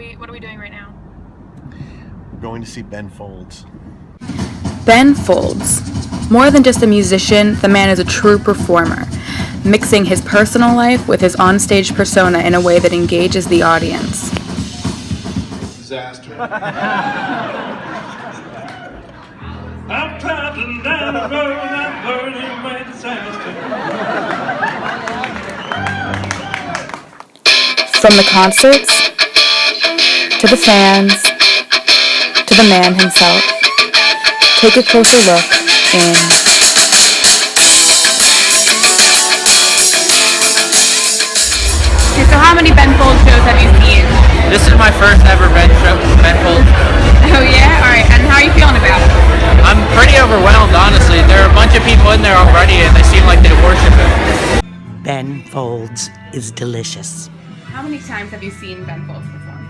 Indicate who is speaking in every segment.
Speaker 1: are we doing right now?
Speaker 2: We're going to see Ben Folds.
Speaker 3: Ben Folds. More than just a musician, the man is a true performer, mixing his personal life with his onstage persona in a way that engages the audience.
Speaker 4: Disaster.
Speaker 5: I'm traveling down the road, I'm burning my disaster.
Speaker 3: From the concerts, to the fans, to the man himself, take a closer look in
Speaker 1: Okay, so how many Ben Folds shows have you seen?
Speaker 6: This is my first ever Ben Folds.
Speaker 1: Oh yeah? Alright, and how are you feeling about it?
Speaker 6: I'm pretty overwhelmed, honestly. There are a bunch of people in there already, and they seem like they worship it.
Speaker 7: Ben Folds is delicious.
Speaker 1: How many times have you seen Ben Folds perform?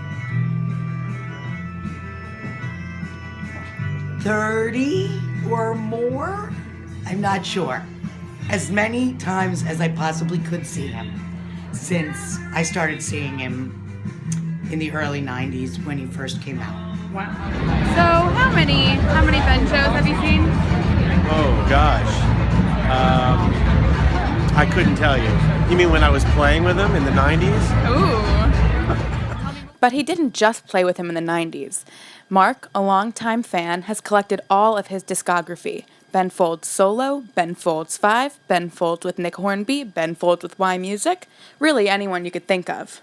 Speaker 7: 30 or more? I'm not sure. As many times as I possibly could see him since I started seeing him in the early 90s when he first came out.
Speaker 1: Wow. So how many Ben shows have you seen?
Speaker 2: Oh, gosh. I couldn't tell you. You mean when I was playing with him in the 90s?
Speaker 1: Ooh.
Speaker 3: But he didn't just play with him in the 90s. Mark, a longtime fan, has collected all of his discography. Ben Folds Solo, Ben Folds 5, Ben Folds with Nick Hornby, Ben Folds with Y Music, really anyone you could think of.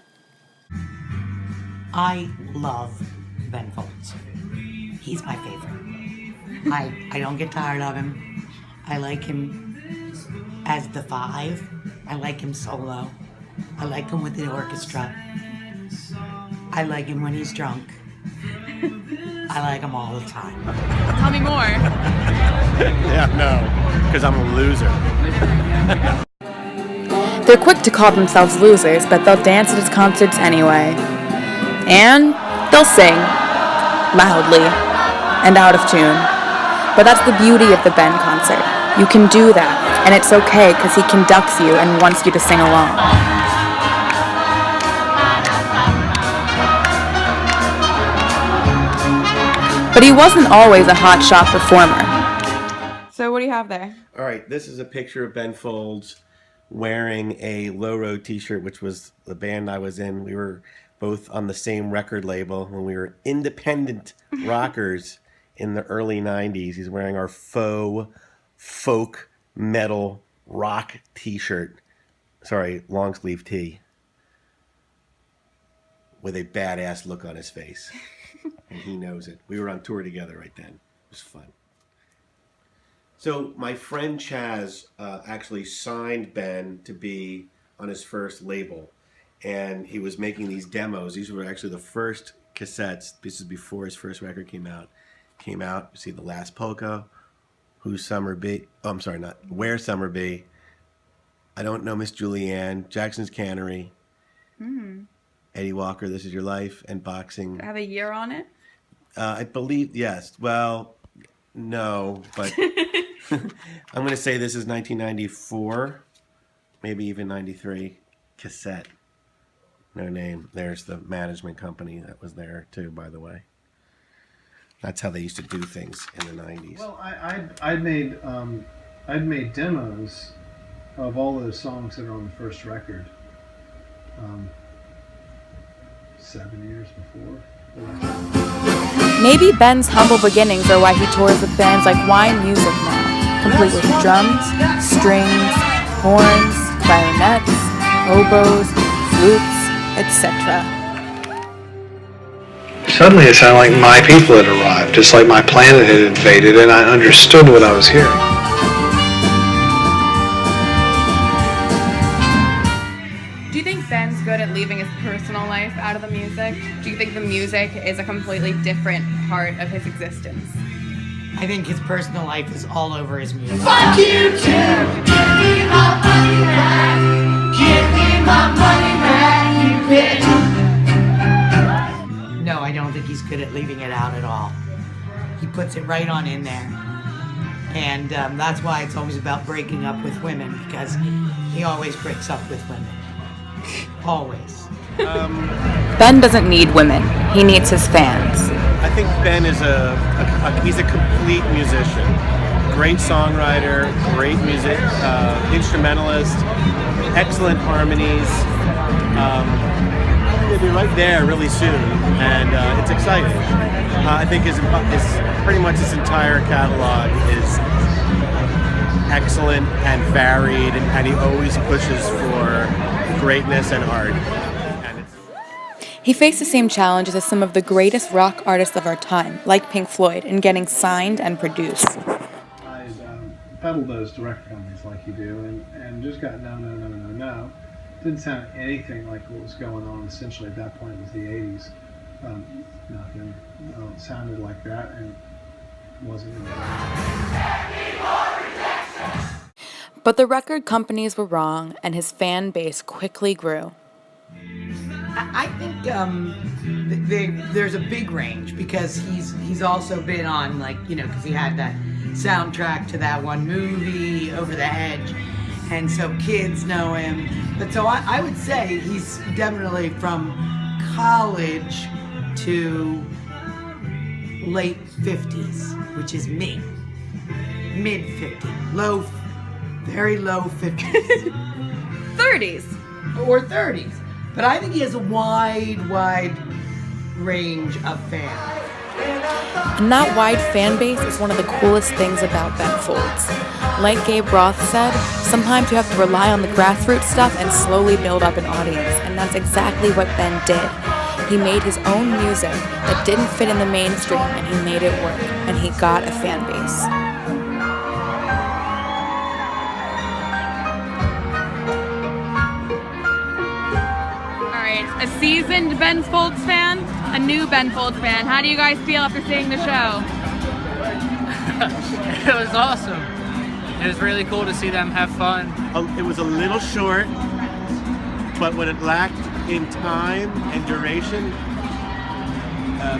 Speaker 7: I love Ben Folds. He's my favorite. I don't get tired of him. I like him as the Five. I like him solo. I like him with the orchestra. I like him when he's drunk. I like him all the time.
Speaker 1: Tell me more.
Speaker 2: Yeah, no, because I'm a loser.
Speaker 3: They're quick to call themselves losers, but they'll dance at his concerts anyway. And they'll sing, loudly, and out of tune. But that's the beauty of the Ben concert. You can do that, and it's okay because he conducts you and wants you to sing along. But he wasn't always a hotshot performer.
Speaker 1: So what do you have there?
Speaker 2: All right, this is a picture of Ben Folds wearing a Low Road t-shirt, which was the band I was in. We were both on the same record label when we were independent rockers in the early 90s. He's wearing our faux folk metal rock t-shirt. Sorry, long sleeve tee. With a badass look on his face. And he knows it. We were on tour together right then. It was fun. So my friend Chaz actually signed Ben to be on his first label. And he was making these demos. These were actually the first cassettes. This is before his first record came out. You see The Last Polka, Who's Summer Be? Oh, I'm sorry, not Where Summer Be. I Don't Know Miss Julianne, Jackson's Cannery, Eddie Walker, This Is Your Life, and Boxing.
Speaker 1: Does it have a year on it?
Speaker 2: I believe, yes. Well, no, but I'm going to say this is 1994, maybe even 93 cassette. No name. There's the management company that was there too, by the way. That's how they used to do things in the 90s.
Speaker 4: Well, I'd made demos of all those songs that are on the first record 7 years before.
Speaker 3: Maybe Ben's humble beginnings are why he tours with bands like Y Music now, complete with drums, strings, horns, clarinets, oboes, flutes, etc.
Speaker 8: Suddenly it sounded like my people had arrived, just like my planet had invaded, and I understood what I was hearing.
Speaker 1: Do you think Ben's good at leaving his personal life out of the music? Do you think the music is a completely different part of his existence?
Speaker 7: I think his personal life is all over his music.
Speaker 9: Fuck you too! Give me my money back! Give me my money back, you bitch!
Speaker 7: No, I don't think he's good at leaving it out at all. He puts it right on in there. And that's why it's always about breaking up with women, because he always breaks up with women. Always.
Speaker 3: Ben doesn't need women. he needs his fans.
Speaker 2: I think Ben is he's a complete musician. Great songwriter, great music, instrumentalist, excellent harmonies. He'll be right there really soon, and it's exciting. I think his pretty much his entire catalog is excellent and varied, and he always pushes for greatness and art.
Speaker 3: He faced the same challenges as some of the greatest rock artists of our time, like Pink Floyd, in getting signed and produced.
Speaker 4: I peddled those to record companies like you do, and just got no. Didn't sound anything like what was going on. Essentially, at that point, it was the '80s. Nothing sounded like that, and wasn't in the
Speaker 3: But the record companies were wrong, and his fan base quickly grew.
Speaker 7: I think there's a big range because he's also been on, like, you know, because he had that soundtrack to that one movie, Over the Hedge, and so kids know him. But so I would say he's definitely from college to late 50s, which is me. Mid 50s, very low 50s.
Speaker 1: 30s.
Speaker 7: Or 30s. But I think he has a wide range of fans.
Speaker 3: And that wide fan base is one of the coolest things about Ben Folds. Like Gabe Roth said, sometimes you have to rely on the grassroots stuff and slowly build up an audience, and that's exactly what Ben did. He made his own music that didn't fit in the mainstream, and he made it work, and he got a fan base.
Speaker 1: A seasoned Ben Folds fan, a new Ben Folds fan. How do you guys feel after seeing the show?
Speaker 6: It was awesome. It was really cool to see them have fun.
Speaker 2: It was a little short, but when it lacked in time and duration,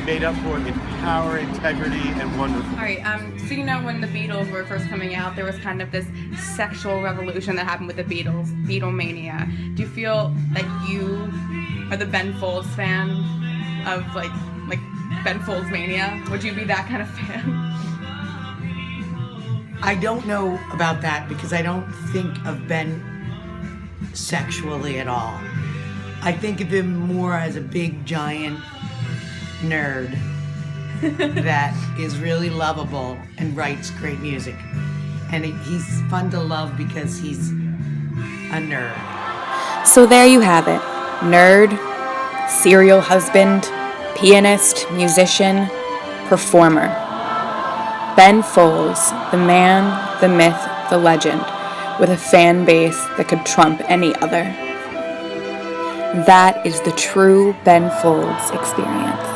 Speaker 2: made up for it in power, integrity, and wonderful.
Speaker 1: All right, so you know when the Beatles were first coming out, there was kind of this sexual revolution that happened with the Beatles, Beatlemania. Do you feel like you are the Ben Folds fan of like Ben Folds mania? Would you be that kind of fan?
Speaker 7: I don't know about that because I don't think of Ben sexually at all. I think of him more as a big giant nerd that is really lovable and writes great music. And he's fun to love because he's a nerd.
Speaker 3: So there you have it. Nerd, serial husband, pianist, musician, performer. Ben Folds, the man, the myth, the legend, with a fan base that could trump any other. That is the true Ben Folds experience.